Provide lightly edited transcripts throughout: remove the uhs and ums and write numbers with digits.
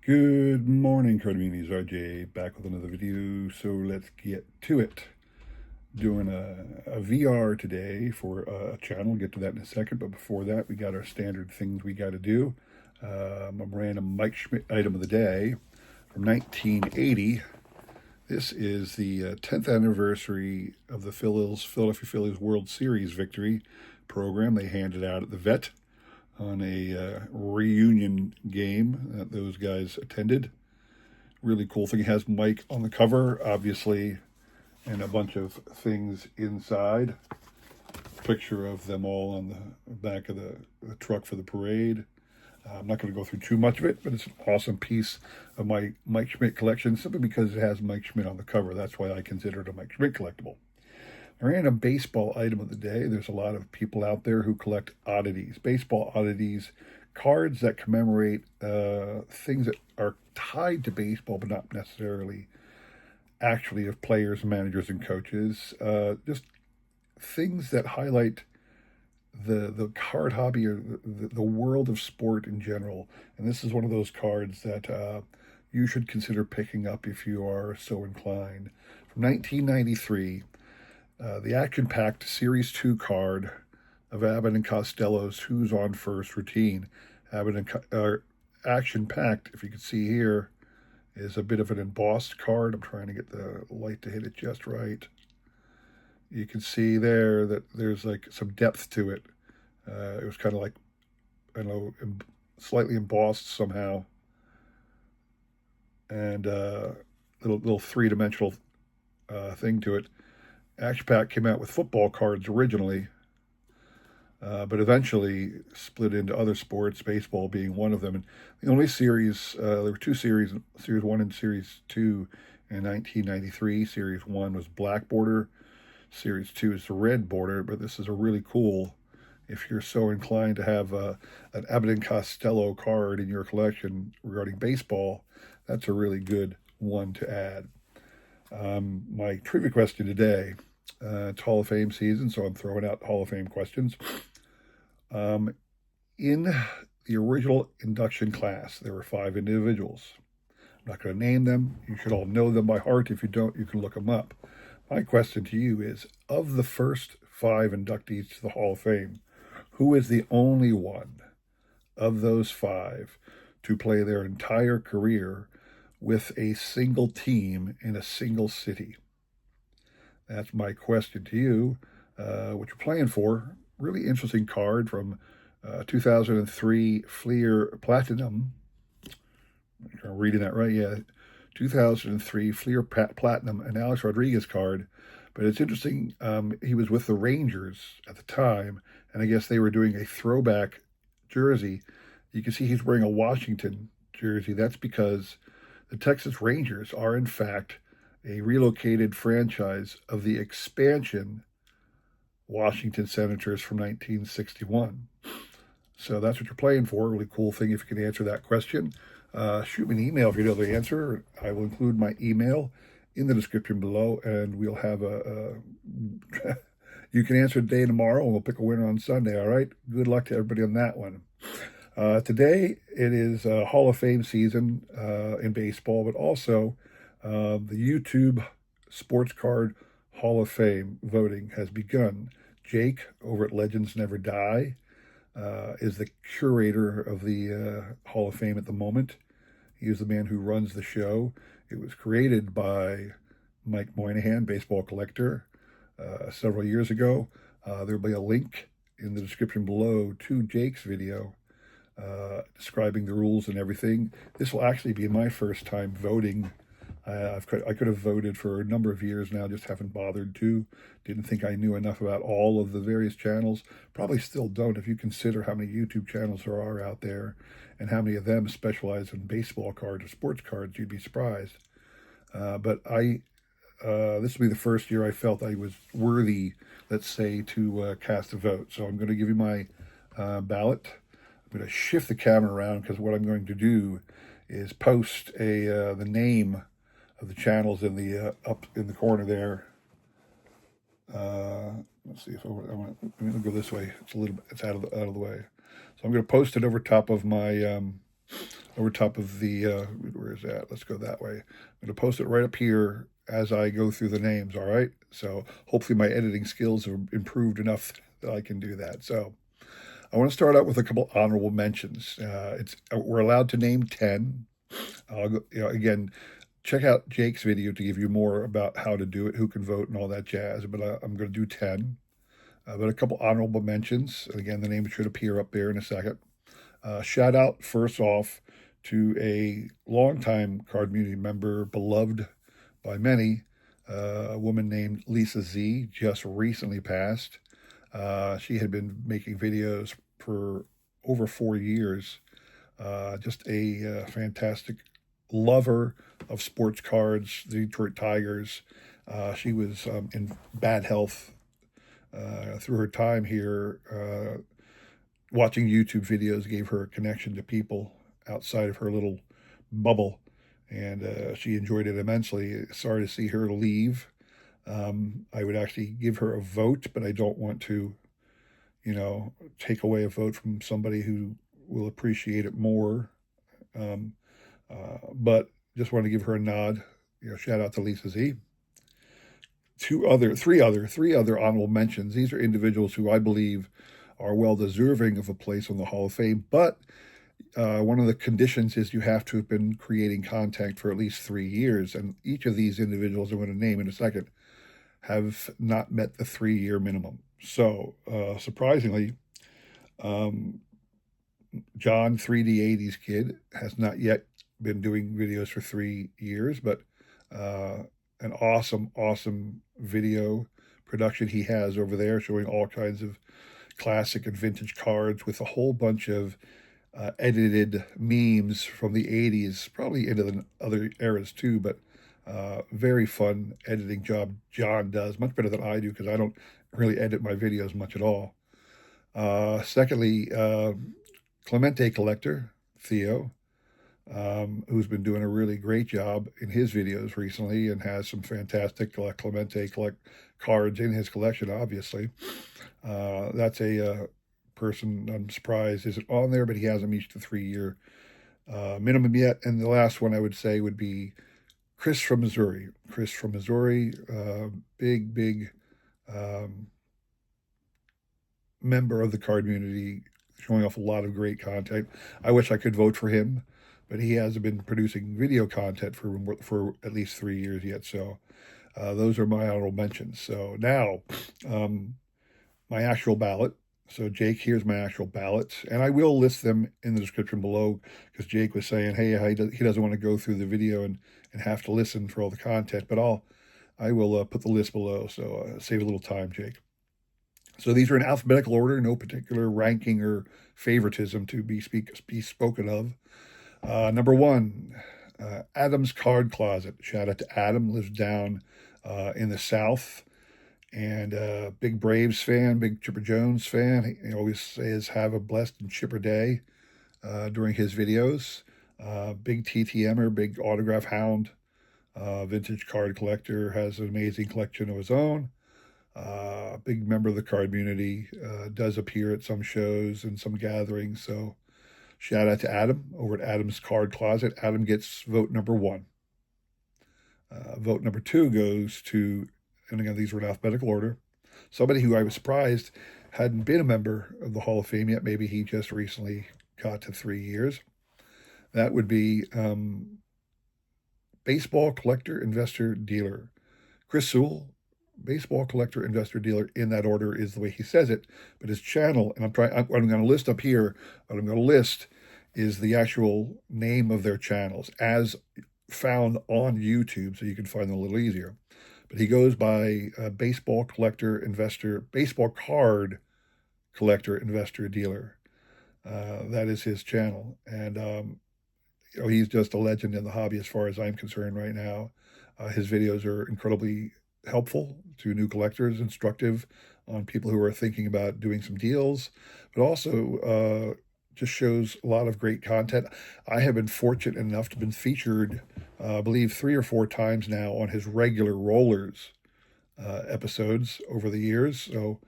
Good morning, Cardmunities. RJ back with another video. So let's get to it. Doing a VR today for a channel. We'll get to that in a second. But before that, we got our standard things we got to do. A random Mike Schmidt item of the day from 1980. This is the 10th anniversary of the Philadelphia Phillies World Series victory program. They handed out at the Vet on a reunion game that those guys attended. Really cool thing. It has Mike on the cover, obviously, and a bunch of things inside. Picture of them all on the back of the truck for the parade. I'm not going to go through too much of it, but it's an awesome piece of my Mike Schmidt collection simply because it has Mike Schmidt on the cover. That's why I consider it a Mike Schmidt collectible. A random baseball item of the day. There's a lot of people out there who collect oddities, baseball oddities, cards that commemorate things that are tied to baseball, but not necessarily actually of players, managers, and coaches. Just things that highlight the card hobby or the world of sport in general. And this is one of those cards that you should consider picking up if you are so inclined. From 1993. The action-packed Series 2 card of Abbott and Costello's Who's on First routine. Action-packed, if you can see here, is a bit of an embossed card. I'm trying to get the light to hit it just right. You can see there that there's like some depth to it. It was kind of like, I don't know, slightly embossed somehow. And little three-dimensional thing to it. Action Pack came out with football cards originally, but eventually split into other sports, baseball being one of them. And the only series, there were two series, Series 1 and Series 2 in 1993. Series 1 was black border. Series 2 is the red border, but this is a really cool, if you're so inclined to have an Abbott and Costello card in your collection regarding baseball, that's a really good one to add. My trivia question today, it's Hall of Fame season, so I'm throwing out Hall of Fame questions. In the original induction class, there were 5 individuals. I'm not going to name them. You should all know them by heart. If you don't, you can look them up. My question to you is, of the first 5 inductees to the Hall of Fame, who is the only one of those 5 to play their entire career with a single team in a single city? That's my question to you. What you're playing for. Really interesting card from 2003 Fleer Platinum. I'm reading that right, yeah. 2003 Fleer Platinum, an Alex Rodriguez card. But it's interesting, he was with the Rangers at the time, and I guess they were doing a throwback jersey. You can see he's wearing a Washington jersey. That's because the Texas Rangers are, in fact, a relocated franchise of the expansion Washington Senators from 1961. So that's what you're playing for. Really cool thing if you can answer that question. Shoot me an email if you know the answer. I will include my email in the description below, and we'll have you can answer today and tomorrow, and we'll pick a winner on Sunday, all right? Good luck to everybody on that one. Today, it is Hall of Fame season in baseball, but also the YouTube Sports Card Hall of Fame voting has begun. Jake, over at Legends Never Die, is the curator of the Hall of Fame at the moment. He is the man who runs the show. It was created by Mike Moynihan, baseball collector, several years ago. There'll be a link in the description below to Jake's video describing the rules and everything. This will actually be my first time voting. I could have voted for a number of years now, just haven't bothered to. Didn't think I knew enough about all of the various channels. Probably still don't if you consider how many YouTube channels there are out there and how many of them specialize in baseball cards or sports cards. You'd be surprised. But this will be the first year I felt I was worthy, let's say, to cast a vote. So I'm going to give you my ballot. I'm going to shift the camera around because what I'm going to do is post the name of the channels in the up in the corner there. Let's see if I'm going to go this way. It's out of the way. So I'm going to post it over top of my over top of the, where is that? Let's go that way. I'm going to post it right up here as I go through the names, all right? So hopefully my editing skills have improved enough that I can do that. So I want to start out with a couple honorable mentions. We're allowed to name 10. Again, check out Jake's video to give you more about how to do it, who can vote, and all that jazz. But I'm going to do 10. But a couple honorable mentions. Again, the name should appear up there in a second. Shout out first off to a longtime Cardmunity member, beloved by many, a woman named Lisa Z, just recently passed. She had been making videos for over 4 years. Just a fantastic lover of sports cards, the Detroit Tigers. She was in bad health through her time here. Watching YouTube videos gave her a connection to people outside of her little bubble, and she enjoyed it immensely. Sorry to see her leave. I would actually give her a vote, but I don't want to, take away a vote from somebody who will appreciate it more. But just want to give her a nod. Shout out to Lisa Z. Three other honorable mentions. These are individuals who I believe are well deserving of a place in the Hall of Fame, but one of the conditions is you have to have been creating content for at least 3 years, and each of these individuals I'm going to name in a second have not met the 3-year minimum. So, surprisingly, John 3D 80s Kid has not yet been doing videos for 3 years, but an awesome video production he has over there, showing all kinds of classic and vintage cards with a whole bunch of edited memes from the 80s, probably into the other eras too, but very fun editing job John does, much better than I do because I don't really edit my videos much at all. Secondly, Clemente Collector, Theo, who's been doing a really great job in his videos recently and has some fantastic Clemente cards in his collection, obviously. That's a person I'm surprised isn't on there, but he hasn't reached the 3-year minimum yet. And the last one I would say would be Chris from Missouri. Chris from Missouri, big member of the Cardmunity, showing off a lot of great content. I wish I could vote for him, but he hasn't been producing video content for at least 3 years yet. So those are my honorable mentions. So now, my actual ballot. So Jake, here's my actual ballots, and I will list them in the description below because Jake was saying, hey, he doesn't want to go through the video and have to listen for all the content, but I will put the list below, so save a little time, Jake. So these are in alphabetical order, no particular ranking or favoritism to be spoken of. Number 1, Adam's Card Closet. Shout out to Adam, lives down in the South, and big Braves fan, big Chipper Jones fan. He always says, have a blessed and chipper day during his videos. Big TTMer, big autograph hound, vintage card collector, has an amazing collection of his own. Big member of the Cardmunity, does appear at some shows and some gatherings. So shout out to Adam over at Adam's Card Closet. Adam gets vote number 1. Vote number 2 goes to, and again, these were in alphabetical order, somebody who I was surprised hadn't been a member of the Hall of Fame yet. Maybe he just recently got to 3 years. That would be baseball collector, investor, dealer. Chris Sewell, baseball collector, investor, dealer, in that order is the way he says it, but his channel, and what I'm going to list up here, what I'm going to list is the actual name of their channels as found on YouTube, so you can find them a little easier. But he goes by baseball collector, investor, baseball card collector, investor, dealer. That is his channel, and he's just a legend in the hobby as far as I'm concerned right now. His videos are incredibly helpful to new collectors, instructive on people who are thinking about doing some deals, but also just shows a lot of great content. I have been fortunate enough to have been featured, I believe 3 or 4 times now on his regular Rollers episodes over the years. So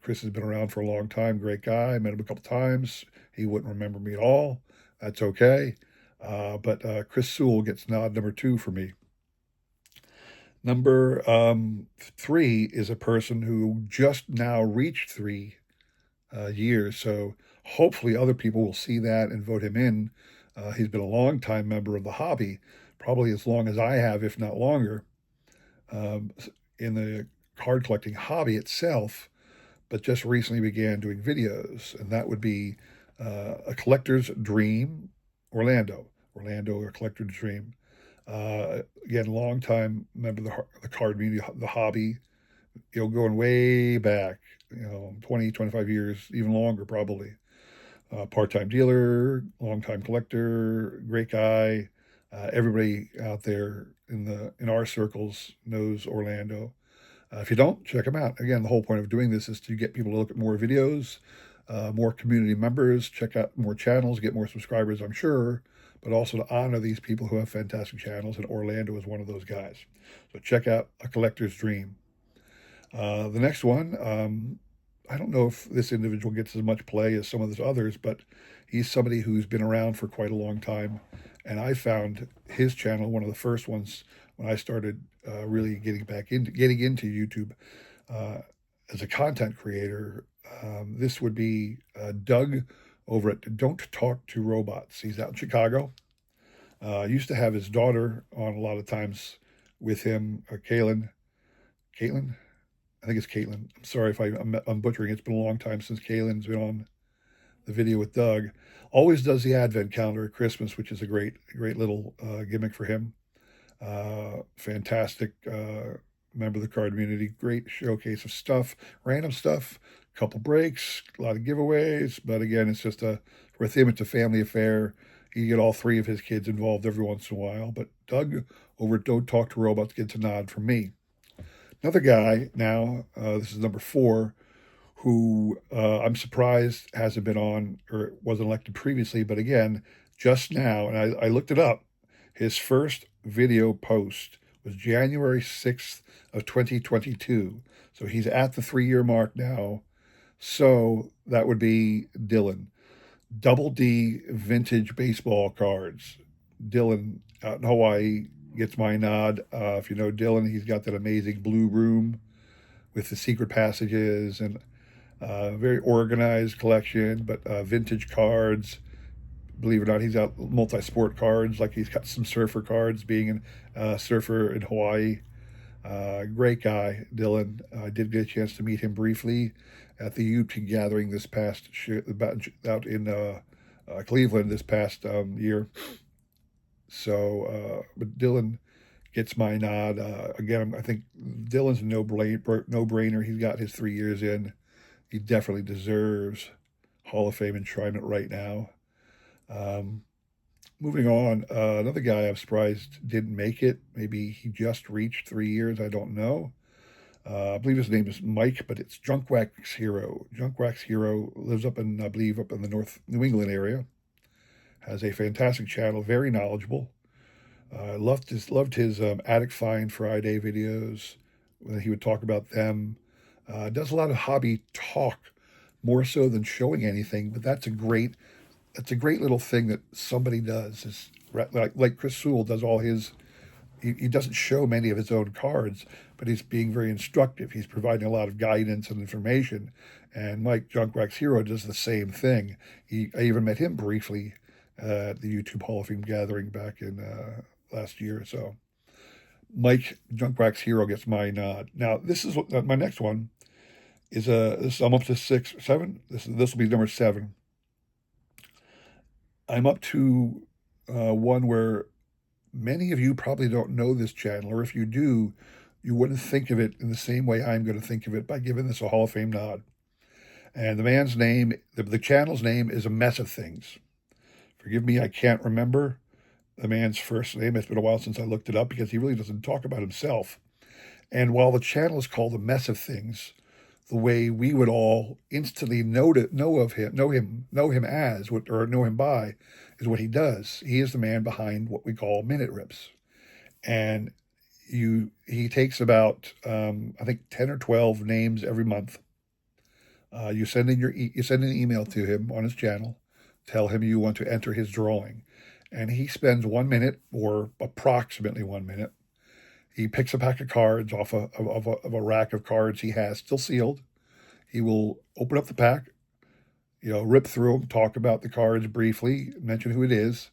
Chris has been around for a long time, great guy. I met him a couple times. He wouldn't remember me at all. That's okay. But Chris Sewell gets nod number 2 for me. Number 3 is a person who just now reached 3 years. So hopefully other people will see that and vote him in. He's been a long time member of the hobby, probably as long as I have, if not longer, um, in the card collecting hobby itself, but just recently began doing videos. And that would be A Collector's Dream, Orlando. Orlando, A Collector's Dream. Again, long time member of the card community, the hobby, going way back, 20, 25 years, even longer probably. Part-time dealer, long-time collector, great guy. Everybody out there in our circles knows Orlando. If you don't, check him out. Again, the whole point of doing this is to get people to look at more videos, more community members, check out more channels, get more subscribers, I'm sure, but also to honor these people who have fantastic channels, and Orlando is one of those guys. So check out A Collector's Dream. The next one, I don't know if this individual gets as much play as some of the others, but he's somebody who's been around for quite a long time. And I found his channel one of the first ones when I started really getting into YouTube as a content creator. This would be Doug over at Don't Talk to Robots. He's out in Chicago. Used to have his daughter on a lot of times with him, Caitlin. I think it's Caitlin. I'm sorry if I'm butchering. It's been a long time since Caitlin's been on the video with Doug. Always does the advent calendar at Christmas, which is a great little gimmick for him. Fantastic member of the card community. Great showcase of stuff, random stuff, couple breaks, a lot of giveaways. But again, it's just with him, it's a family affair. You get all 3 of his kids involved every once in a while. But Doug over at Don't Talk to Robots gets a nod from me. Another guy now, this is number 4, who I'm surprised hasn't been on or wasn't elected previously, but again, just now, and I looked it up, his first video post was January 6th of 2022. So he's at the 3-year mark now. So that would be Dylan. Double D vintage baseball cards. Dylan out in Hawaii gets my nod. If you know Dylan, he's got that amazing blue room with the secret passages and very organized collection, but vintage cards. Believe it or not, he's got multi-sport cards, like he's got some surfer cards, being a surfer in Hawaii. Great guy, Dylan. I did get a chance to meet him briefly at the YouTube gathering this past out in Cleveland this past year. So, but Dylan gets my nod. Again, I think Dylan's a no-brainer. He's got his 3 years in. He definitely deserves Hall of Fame enshrinement right now. Moving on, another guy I'm surprised didn't make it. Maybe he just reached 3 years. I don't know. I believe his name is Mike, but it's Junk Wax Hero. Junk Wax Hero lives up in, I believe, up in the North New England area. Has a fantastic channel, very knowledgeable. Loved his Attic Find Friday videos. He would talk about them. Does a lot of hobby talk, more so than showing anything. But that's a great little thing that somebody does. Is like Chris Sewell does all his. He doesn't show many of his own cards, but he's being very instructive. He's providing a lot of guidance and information. And Mike Junk Wax Hero does the same thing. I even met him briefly at the YouTube Hall of Fame gathering back in last year or so. Mike Junk Wax Hero gets my nod. Now, this is my next one. I'm up to 6, 7. This will be number 7. I'm up to one where many of you probably don't know this channel, or if you do, you wouldn't think of it in the same way I'm going to think of it by giving this a Hall of Fame nod. And the man's name, the channel's name is A Mess of Things. Forgive me, I can't remember the man's first name. It's been a while since I looked it up because he really doesn't talk about himself. And while the channel is called A Mess of Things, the way we would all instantly know him by is what he does. He is the man behind what we call minute rips. And he takes about I think 10 or 12 names every month. You send an email to him on his channel tell him you want to enter his drawing. And he spends 1 minute, or approximately 1 minute. He picks a pack of cards off of a rack of cards he has, still sealed. He will open up the pack, rip through them, talk about the cards briefly, mention who it is.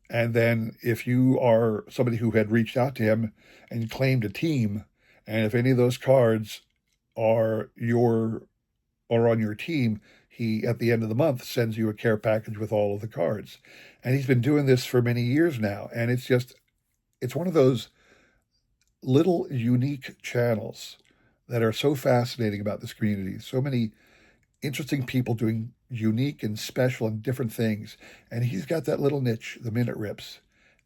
And then if you are somebody who had reached out to him and claimed a team, and if any of those cards are on your team, he, at the end of the month, sends you a care package with all of the cards. And he's been doing this for many years now. And it's one of those little unique channels that are so fascinating about this community. So many interesting people doing unique and special and different things. And he's got that little niche, the minute rips.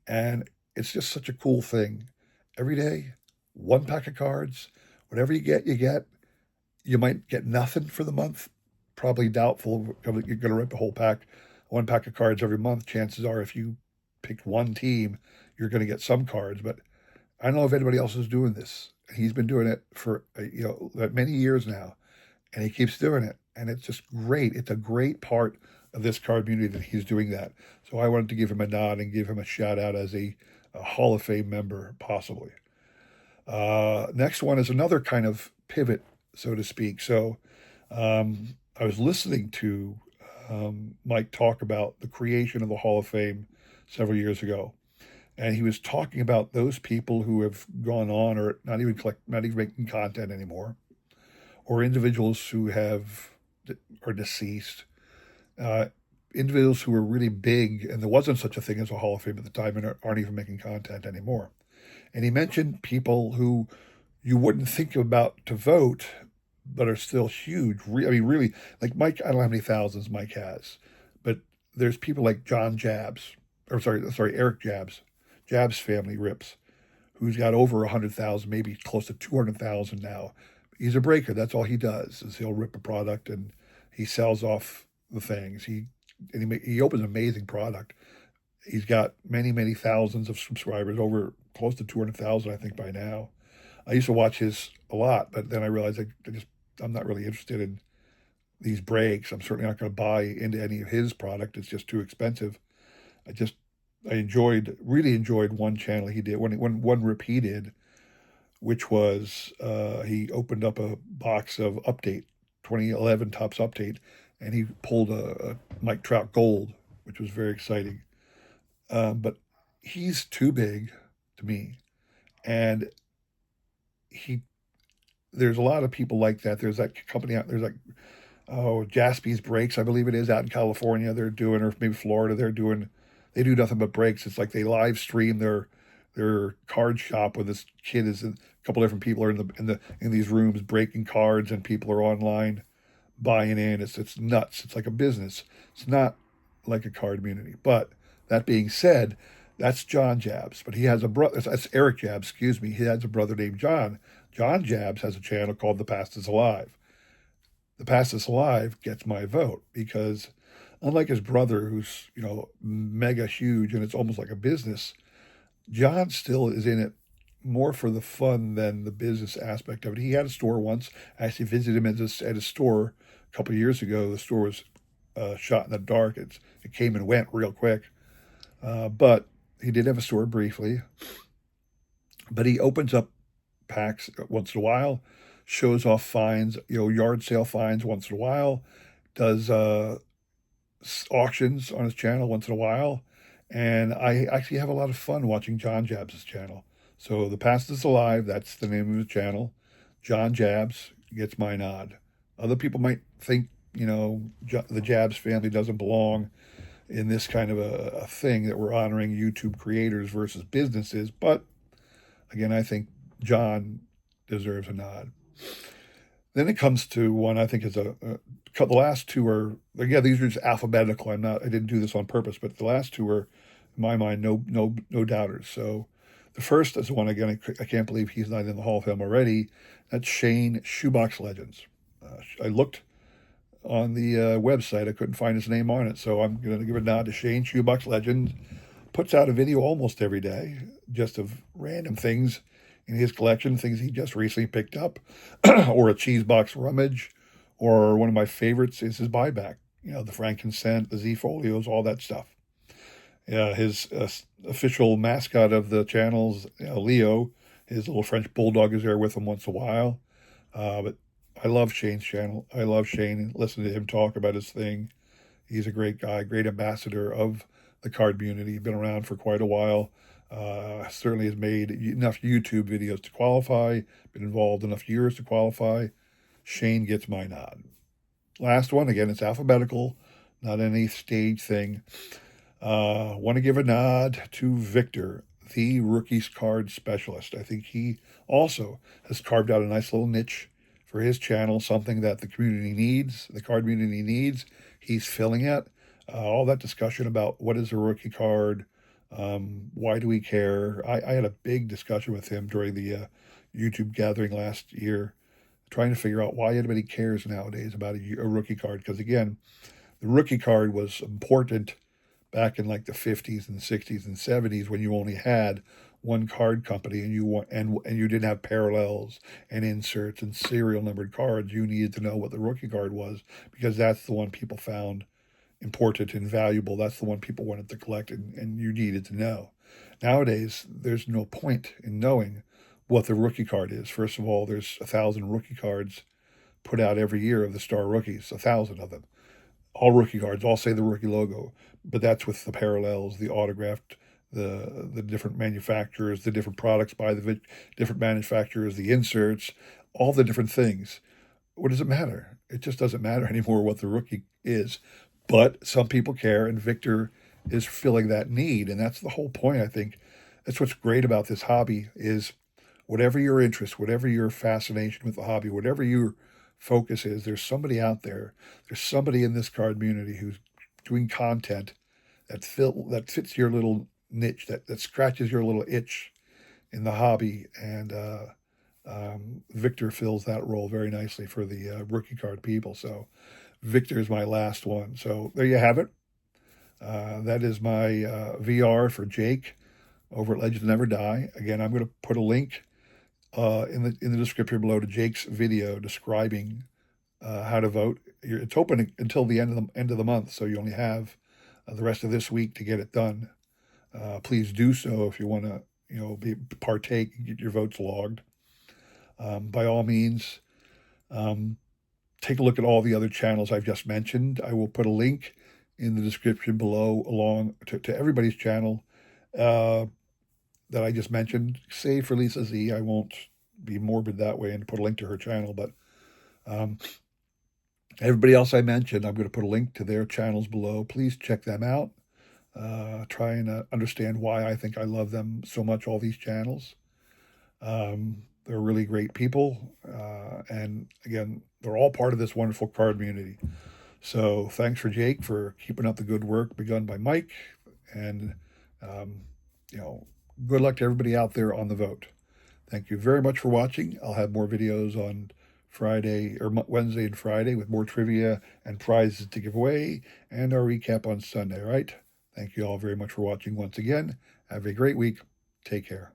And it's just such a cool thing. Every day, one pack of cards. Whatever you get, you get. You might get nothing for the month. Probably doubtful you're going to rip a whole pack, one pack of cards every month. Chances are if you picked one team, you're going to get some cards. But I don't know if anybody else is doing this. He's been doing it for many years now, and he keeps doing it. And it's just great. It's a great part of this card community that he's doing that. So I wanted to give him a nod and give him a shout out as a Hall of Fame member, possibly. Next one is another kind of pivot, so to speak. So I was listening to Mike talk about the creation of the Hall of Fame several years ago. And he was talking about those people who have gone on or not even making content anymore, or individuals who are deceased, individuals who were really big, and there wasn't such a thing as a Hall of Fame at the time and aren't even making content anymore. And he mentioned people who you wouldn't think about to vote, but are still huge. Really, like Mike, I don't know how many thousands Mike has, but there's people like Eric Jabs. Jabs family rips, who's got over 100,000, maybe close to 200,000 now. He's a breaker. That's all he does is he'll rip a product and he sells off the things. He opens an amazing product. He's got many, many thousands of subscribers, over close to 200,000, I think, by now. I used to watch his a lot, but then I realized I'm not really interested in these breaks. I'm certainly not going to buy into any of his product. It's just too expensive. I really enjoyed one channel he did, one rip he did, which was he opened up a box of Update, 2011 Topps Update, and he pulled a Mike Trout Gold, which was very exciting. But he's too big to me, and there's a lot of people like that. There's that company out there's like Jaspy's Breaks, I believe it is, out in California. They're doing, or maybe Florida. They do nothing but breaks. It's like they live stream their card shop where this kid is. A couple different people are in these rooms breaking cards, and people are online buying in. It's nuts. It's like a business. It's not like a card community. But that being said, that's John Jabs. But he has a brother. That's Eric Jabs. Excuse me. He has a brother named John. John Jabs has a channel called The Past is Alive. The Past is Alive gets my vote because, unlike his brother, who's mega huge and it's almost like a business, John still is in it more for the fun than the business aspect of it. He had a store once. I actually visited him at his store a couple of years ago. The store was shot in the dark. It came and went real quick. But he did have a store briefly. But he opens up packs once in a while, shows off finds, yard sale finds once in a while, does auctions on his channel once in a while. And I actually have a lot of fun watching John Jabs' channel. So The Past is Alive, that's the name of his channel. John Jabs gets my nod. Other people might think, the Jabs family doesn't belong in this kind of a thing that we're honoring YouTube creators versus businesses. But again, I think John deserves a nod. Then it comes to one I think is the last two are, these are just alphabetical. I didn't do this on purpose, but the last two are, in my mind, no doubters. So the first is one, again, I can't believe he's not in the Hall of Fame already. That's Shane, Shoebox Legends. I looked on the website. I couldn't find his name on it, so I'm going to give a nod to Shane, Shoebox Legends. Puts out a video almost every day, just of random things in his collection, things he just recently picked up, or a cheese box rummage, or one of my favorites is his buyback. the frankincense, the Z-folios, all that stuff. His official mascot of the channel's Leo. His little French bulldog is there with him once in a while. But I love Shane's channel. I love Shane. Listen to him talk about his thing. He's a great guy, great ambassador of the Cardmunity. Been around for quite a while. Certainly has made enough YouTube videos to qualify. Been involved enough years to qualify. Shane gets my nod. Last one, again, it's alphabetical, not any stage thing. Want to give a nod to Victor, the rookies card specialist. I think he also has carved out a nice little niche for his channel, something that the community needs, the Cardmunity needs. He's filling it. All that discussion about what is a rookie card, why do we care? I had a big discussion with him during the YouTube gathering last year, trying to figure out why anybody cares nowadays about a rookie card. Because again, the rookie card was important back in like the 50s and 60s and 70s when you only had one card company and you didn't have parallels and inserts and serial numbered cards. You needed to know what the rookie card was because that's the one people found important and valuable. That's the one people wanted to collect and you needed to know. Nowadays, there's no point in knowing what the rookie card is. First of all, there's 1,000 rookie cards put out every year of the star rookies, 1,000 of them. All rookie cards, all say the rookie logo, but that's with the parallels, the autographed, the different manufacturers, the different products by the different manufacturers, the inserts, all the different things. What does it matter? It just doesn't matter anymore what the rookie is. But some people care, and Victor is filling that need, and that's the whole point, I think. That's what's great about this hobby is whatever your interest, whatever your fascination with the hobby, whatever your focus is, there's somebody out there, there's somebody in this Cardmunity who's doing content that fits your little niche, that scratches your little itch in the hobby, and Victor fills that role very nicely for the rookie card people. So Victor is my last one. So there you have it. That is my VR for Jake over at Legends Never Die. Again, I'm going to put a link in the description below to Jake's video describing how to vote. It's open until the end of the month, so you only have the rest of this week to get it done. Please do so if you want to, partake and get your votes logged. By all means, take a look at all the other channels I've just mentioned. I will put a link in the description below along to everybody's channel that I just mentioned, save for Lisa Z. I won't be morbid that way and put a link to her channel, but everybody else I mentioned, I'm going to put a link to their channels below. Please check them out. Try and understand why I think I love them so much, all these channels. They're really great people. And again, they're all part of this wonderful Cardmunity. So thanks for Jake for keeping up the good work begun by Mike. And, good luck to everybody out there on the vote. Thank you very much for watching. I'll have more videos on Friday or Wednesday and Friday with more trivia and prizes to give away and our recap on Sunday, right? Thank you all very much for watching once again. Have a great week. Take care.